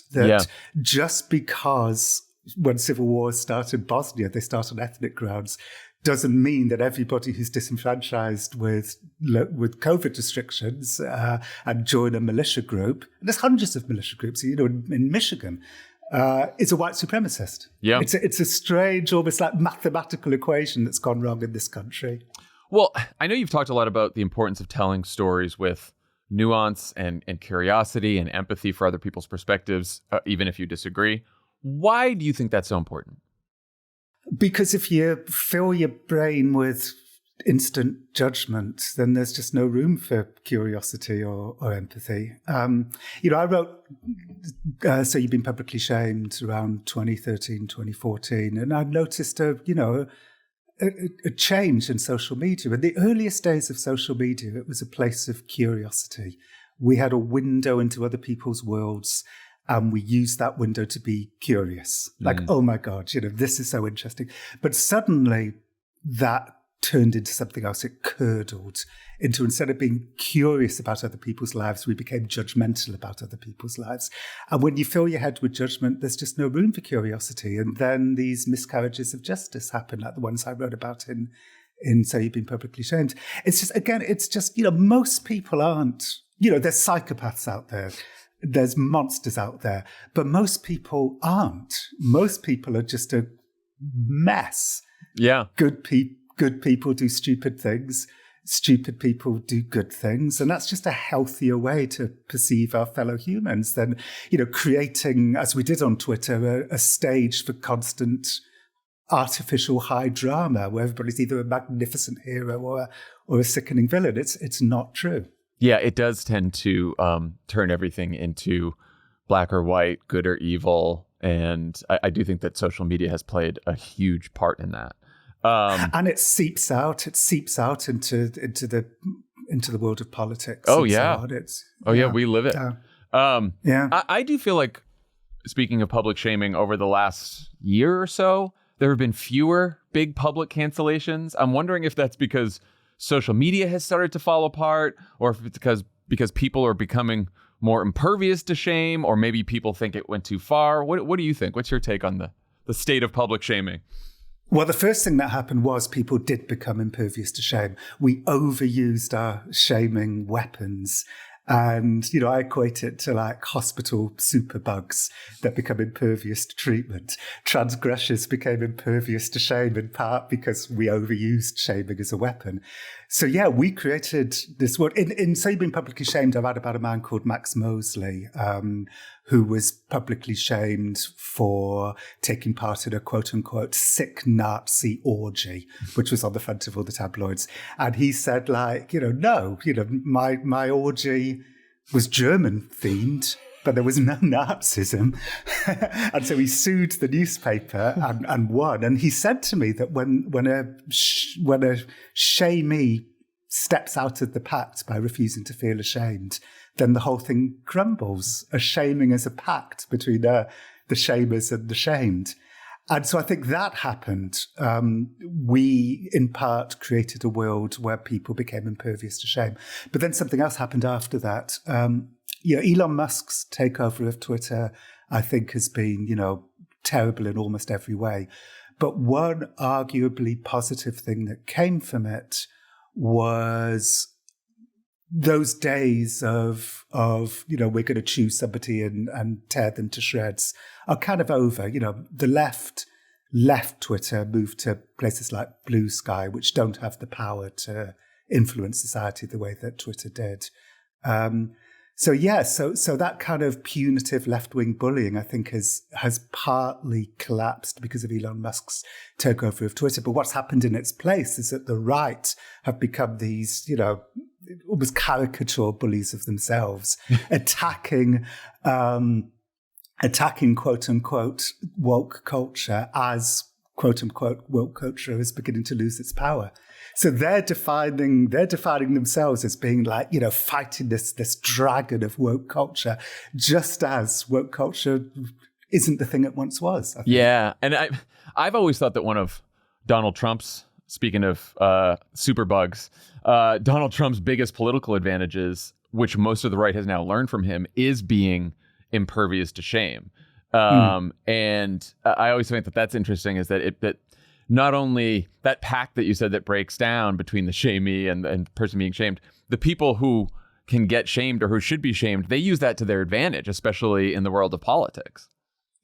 Just because when civil wars start in Bosnia, they start on ethnic grounds, doesn't mean that everybody who's disenfranchised with COVID restrictions and join a militia group, and there's hundreds of militia groups, in Michigan, is a white supremacist. Yeah. It's a strange, almost like mathematical equation that's gone wrong in this country. Well, I know you've talked a lot about the importance of telling stories with nuance and curiosity and empathy for other people's perspectives, even if you disagree. Why do you think that's so important? Because if you fill your brain with instant judgment, then there's just no room for curiosity or empathy. I wrote So You've Been Publicly Shamed around 2013, 2014, and I noticed a change in social media. In the earliest days of social media, it was a place of curiosity. We had a window into other people's worlds, and we used that window to be curious. Like, oh my God, this is so interesting. But suddenly that turned into something else. It curdled into, instead of being curious about other people's lives, we became judgmental about other people's lives. And when you fill your head with judgment, there's just no room for curiosity. And then these miscarriages of justice happen, like the ones I wrote about in So You've Been Publicly Shamed. It's just, most people aren't, there's psychopaths out there. There's monsters out there, but most people aren't. Most people are just a mess. Yeah. Good people do stupid things. Stupid people do good things. And that's just a healthier way to perceive our fellow humans than, creating, as we did on Twitter, a stage for constant artificial high drama where everybody's either a magnificent hero or a sickening villain. It's not true. Yeah, it does tend to turn everything into black or white, good or evil. And I do think that social media has played a huge part in that. And it seeps out into the world of politics. Oh, yeah. We live it. I do feel like, speaking of public shaming, over the last year or so, there have been fewer big public cancellations. I'm wondering if that's because social media has started to fall apart, or if it's because people are becoming more impervious to shame, or maybe people think it went too far. What do you think? What's your take on the state of public shaming? Well, the first thing that happened was people did become impervious to shame. We overused our shaming weapons. And, I equate it to like hospital superbugs that become impervious to treatment. Transgressors became impervious to shame in part because we overused shaming as a weapon. So, yeah, we created this word. In So You've Been Publicly Shamed, I write about a man called Max Mosley, who was publicly shamed for taking part in a quote-unquote sick Nazi orgy, which was on the front of all the tabloids. And he said, no, my orgy was German-themed, but there was no Nazism. And so he sued the newspaper and won. And he said to me that when a shamee steps out of the pact by refusing to feel ashamed, then the whole thing crumbles. A shaming is a pact between the shamers and the shamed. And so I think that happened. We, in part, created a world where people became impervious to shame. But then something else happened after that. Elon Musk's takeover of Twitter, I think, has been, terrible in almost every way. But one arguably positive thing that came from it was those days of we're going to choose somebody and tear them to shreds are kind of over. The left Twitter, moved to places like Blue Sky, which don't have the power to influence society the way that Twitter did. So that kind of punitive left-wing bullying, I think, has partly collapsed because of Elon Musk's takeover of Twitter. But what's happened in its place is that the right have become these, almost caricature bullies of themselves, attacking quote-unquote woke culture as quote-unquote woke culture is beginning to lose its power. So they're defining themselves as being like, fighting this dragon of woke culture, just as woke culture isn't the thing it once was. Yeah. And I've always thought that one of Donald Trump's, speaking of superbugs, Donald Trump's biggest political advantages, which most of the right has now learned from him, is being impervious to shame. And I always think that that's interesting, is that not only that pact that you said that breaks down between the shamey and the person being shamed, the people who can get shamed or who should be shamed, they use that to their advantage, especially in the world of politics.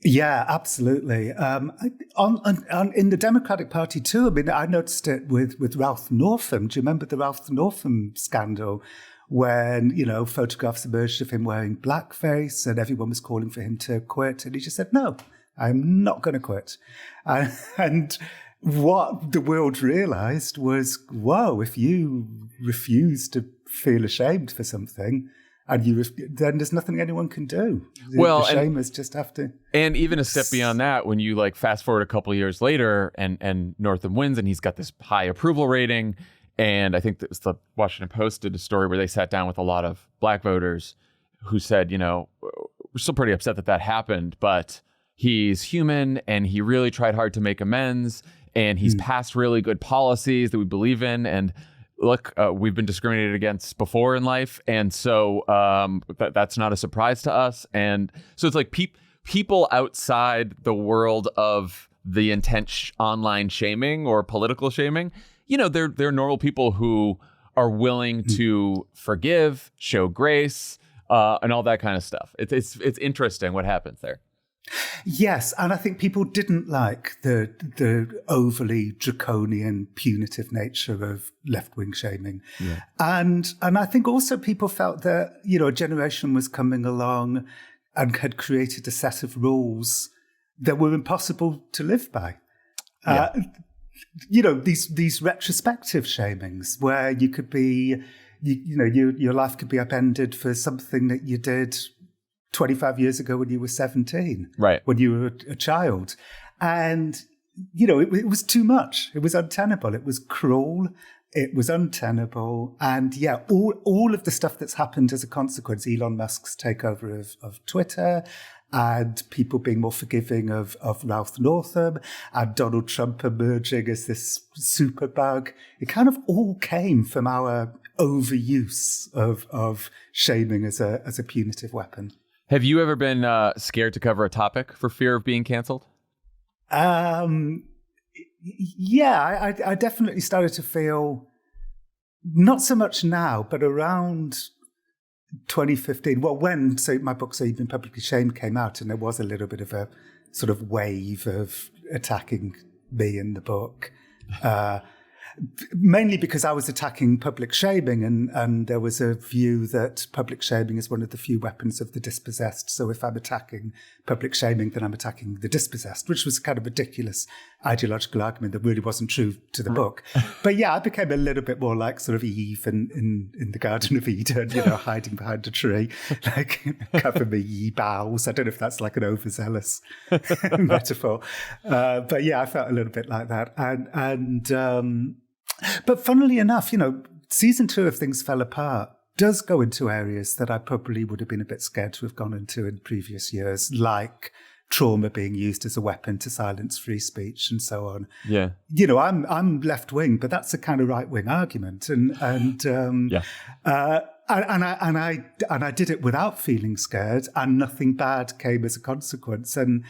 Yeah, absolutely. In the Democratic Party too, I mean, I noticed it with Ralph Northam. Do you remember the Ralph Northam scandal when, photographs emerged of him wearing blackface and everyone was calling for him to quit? And he just said, no, I'm not going to quit. And what the world realized was, whoa, if you refuse to feel ashamed for something, and then there's nothing anyone can do. The shamers just have to. And even a step beyond that, when you fast forward a couple of years later, and Northam wins, and he's got this high approval rating, and I think the Washington Post did a story where they sat down with a lot of black voters who said, we're still pretty upset that happened, but he's human, and he really tried hard to make amends, and he's passed really good policies that we believe in, and look, we've been discriminated against before in life, and so that's not a surprise to us. And so it's like people outside the world of the intense online shaming or political shaming, they're normal people who are willing to forgive, show grace, and all that kind of stuff. It's interesting what happens there. Yes, and I think people didn't like the overly draconian, punitive nature of left-wing shaming. Yeah. And I think also people felt that, a generation was coming along and had created a set of rules that were impossible to live by. Yeah. These retrospective shamings where you could be, your life could be upended for something that you did 25 years ago when you were 17, right? When you were a child. And, it was too much. It was untenable. It was cruel. It was untenable. And yeah, all of the stuff that's happened as a consequence, Elon Musk's takeover of Twitter, and people being more forgiving of Ralph Northam, and Donald Trump emerging as this superbug, it kind of all came from our overuse of shaming as a punitive weapon. Have you ever been scared to cover a topic for fear of being canceled? Yeah, I definitely started to feel, not so much now, but around 2015. Well, when my book, So You've Been Publicly Shamed, came out, and there was a little bit of a sort of wave of attacking me in the book. Mainly because I was attacking public shaming, and there was a view that public shaming is one of the few weapons of the dispossessed. So if I'm attacking public shaming, then I'm attacking the dispossessed, which was a kind of ridiculous ideological argument that really wasn't true to the book. But yeah, I became a little bit more like sort of Eve in the Garden of Eden, hiding behind a tree, cover me ye boughs. I don't know if that's like an overzealous metaphor. But yeah, I felt a little bit like that. But funnily enough, season 2 of Things Fell Apart does go into areas that I probably would have been a bit scared to have gone into in previous years, like trauma being used as a weapon to silence free speech and so on. Yeah. I'm left wing, but that's a kind of right wing argument. And I did it without feeling scared, and nothing bad came as a consequence. And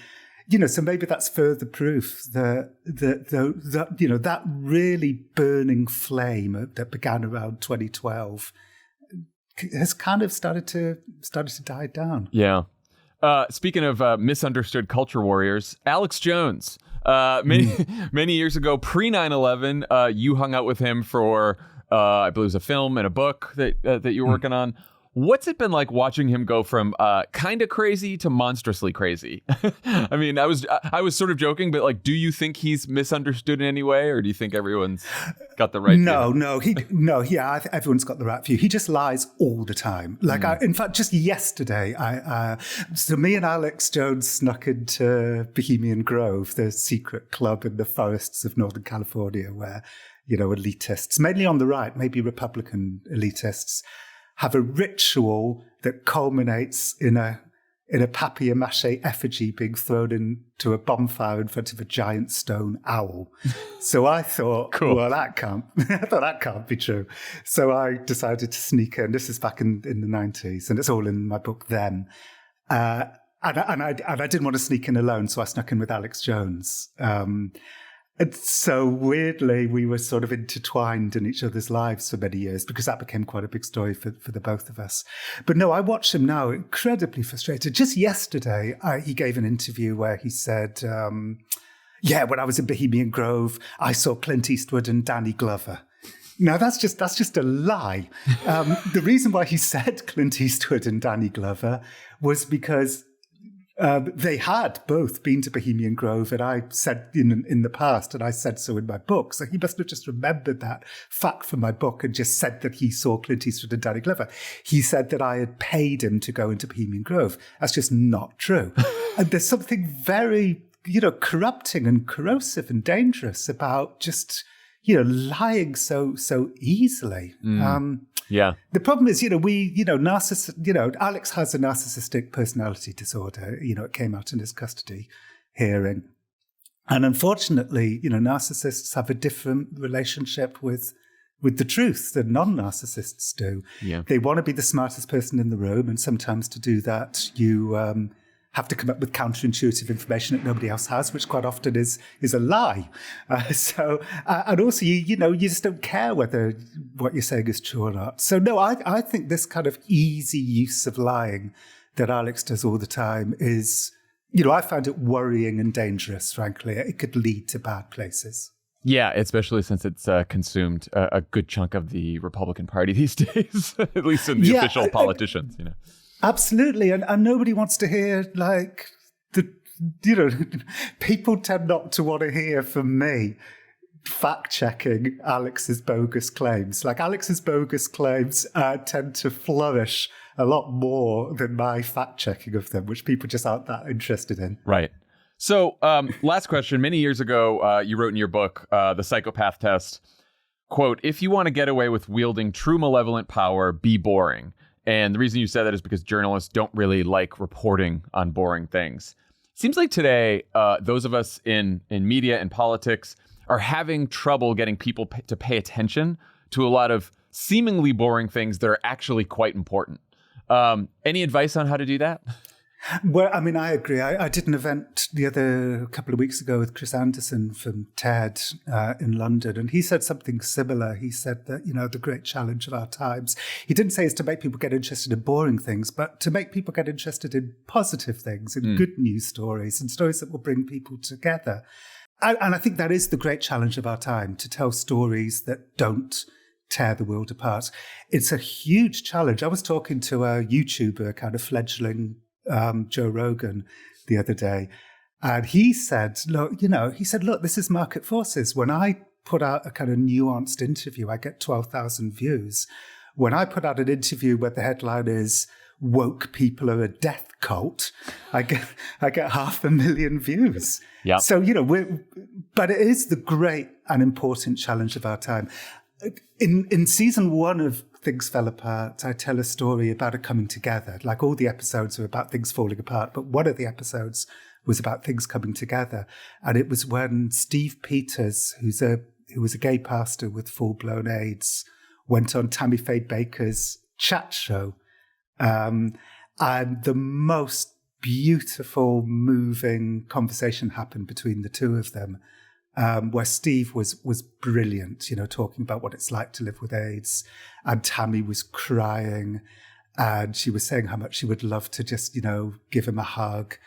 so maybe that's further proof that that really burning flame that began around 2012 has kind of started to die down. Yeah. Speaking of misunderstood culture warriors, Alex Jones. Many years ago, pre 9/11, you hung out with him for I believe it was a film and a book that you were working on. What's it been like watching him go from kind of crazy to monstrously crazy? I mean, I was sort of joking, but do you think he's misunderstood in any way, or do you think everyone's got the right view? Everyone's got the right view. He just lies all the time. In fact, just yesterday, so me and Alex Jones snuck into Bohemian Grove, the secret club in the forests of Northern California, where elitists, mainly on the right, maybe Republican elitists, have a ritual that culminates in a papier-mâché effigy being thrown into a bonfire in front of a giant stone owl. So I thought, cool. Well, that can't be true. So I decided to sneak in. This is back in the 90s, and it's all in my book then. And I didn't want to sneak in alone, so I snuck in with Alex Jones. And so weirdly, we were sort of intertwined in each other's lives for many years because that became quite a big story for the both of us. But no, I watch him now, incredibly frustrated. Just yesterday, he gave an interview where he said, when I was in Bohemian Grove, I saw Clint Eastwood and Danny Glover. Now, that's just a lie. The reason why he said Clint Eastwood and Danny Glover was because they had both been to Bohemian Grove, and I said in the past, and I said so in my book. So he must have just remembered that fact from my book and just said that he saw Clint Eastwood and Danny Glover. He said that I had paid him to go into Bohemian Grove. That's just not true. And there's something very, corrupting and corrosive and dangerous about just, lying so easily. Yeah. The problem is, Alex has a narcissistic personality disorder. It came out in his custody hearing. And unfortunately, narcissists have a different relationship with the truth than non-narcissists do. Yeah. They want to be the smartest person in the room. And sometimes to do that, you have to come up with counterintuitive information that nobody else has, which quite often is a lie. And also, you just don't care whether what you're saying is true or not. So no, I think this kind of easy use of lying that Alex does all the time is, I find it worrying and dangerous, frankly. It could lead to bad places. Yeah, especially since it's consumed a good chunk of the Republican Party these days, at least in the official politicians, Absolutely. And nobody wants to hear, people tend not to want to hear from me fact-checking Alex's bogus claims. Alex's bogus claims tend to flourish a lot more than my fact-checking of them, which people just aren't that interested in. Right. So last question. Many years ago, you wrote in your book, The Psychopath Test, quote, "If you want to get away with wielding true malevolent power, be boring." And the reason you said that is because journalists don't really like reporting on boring things. Seems like today, those of us in media and politics are having trouble getting people to pay attention to a lot of seemingly boring things that are actually quite important. Any advice on how to do that? Well, I mean, I agree. I did an event a couple of weeks ago with Chris Anderson from TED in London, and he said something similar. He said that, the great challenge of our times, he didn't say is to make people get interested in boring things, but to make people get interested in positive things, in good news stories, and stories that will bring people together. And I think that is the great challenge of our time, to tell stories that don't tear the world apart. It's a huge challenge. I was talking to a YouTuber, kind of fledgling Joe Rogan the other day, and he said, look, this is market forces. When I put out a kind of nuanced interview, I get 12,000 views. When I put out an interview where the headline is "Woke people are a death cult," I get 500,000 views. Yeah. So, but it is the great and important challenge of our time. In season 1 of Things Fell Apart, I tell a story about a coming together. All the episodes are about things falling apart, but one of the episodes was about things coming together. And it was when Steve Peters, who was a gay pastor with full-blown AIDS, went on Tammy Faye Baker's chat show. And the most beautiful, moving conversation happened between the two of them. Where Steve was brilliant, talking about what it's like to live with AIDS. And Tammy was crying, and she was saying how much she would love to just, give him a hug.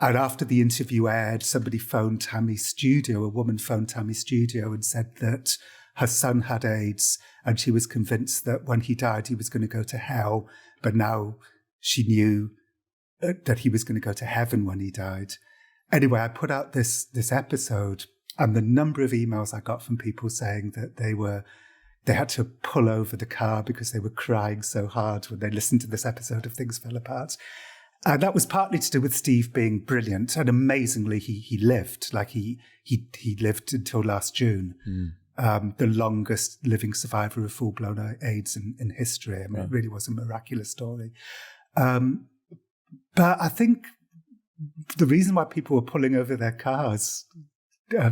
And after the interview aired, somebody phoned Tammy's studio, a woman phoned Tammy's studio and said that her son had AIDS, and she was convinced that when he died, he was going to go to hell. But now she knew that he was going to go to heaven when he died. Anyway, I put out this episode, and the number of emails I got from people saying that they had to pull over the car because they were crying so hard when they listened to this episode of Things Fell Apart. And that was partly to do with Steve being brilliant. And amazingly, he lived. He lived until last June. The longest living survivor of full-blown AIDS in history. I mean, It really was a miraculous story. But I think the reason why people were pulling over their cars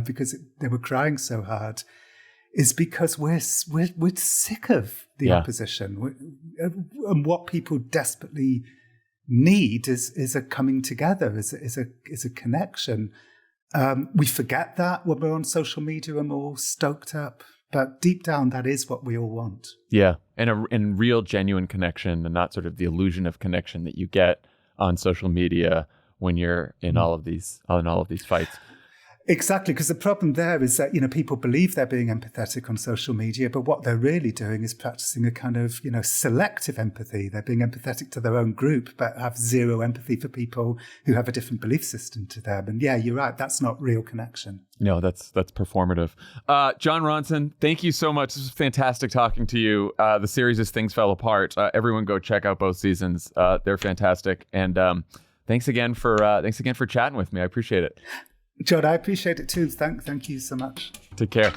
because they were crying so hard, is because we're sick of the opposition. And what people desperately need is a coming together, is a connection. We forget that when we're on social media and we're all stoked up. But deep down, that is what we all want. Yeah, and real genuine connection, and not sort of the illusion of connection that you get on social media when you're in all of these fights. Exactly, because the problem there is that, people believe they're being empathetic on social media, but what they're really doing is practicing a kind of, selective empathy. They're being empathetic to their own group, but have zero empathy for people who have a different belief system to them. And yeah, you're right. That's not real connection. No, that's performative. Jon Ronson, thank you so much. This was fantastic talking to you. The series is Things Fell Apart. Everyone go check out both seasons. They're fantastic. And thanks again for chatting with me. I appreciate it. Jon, I appreciate it too. Thank you so much. Take care.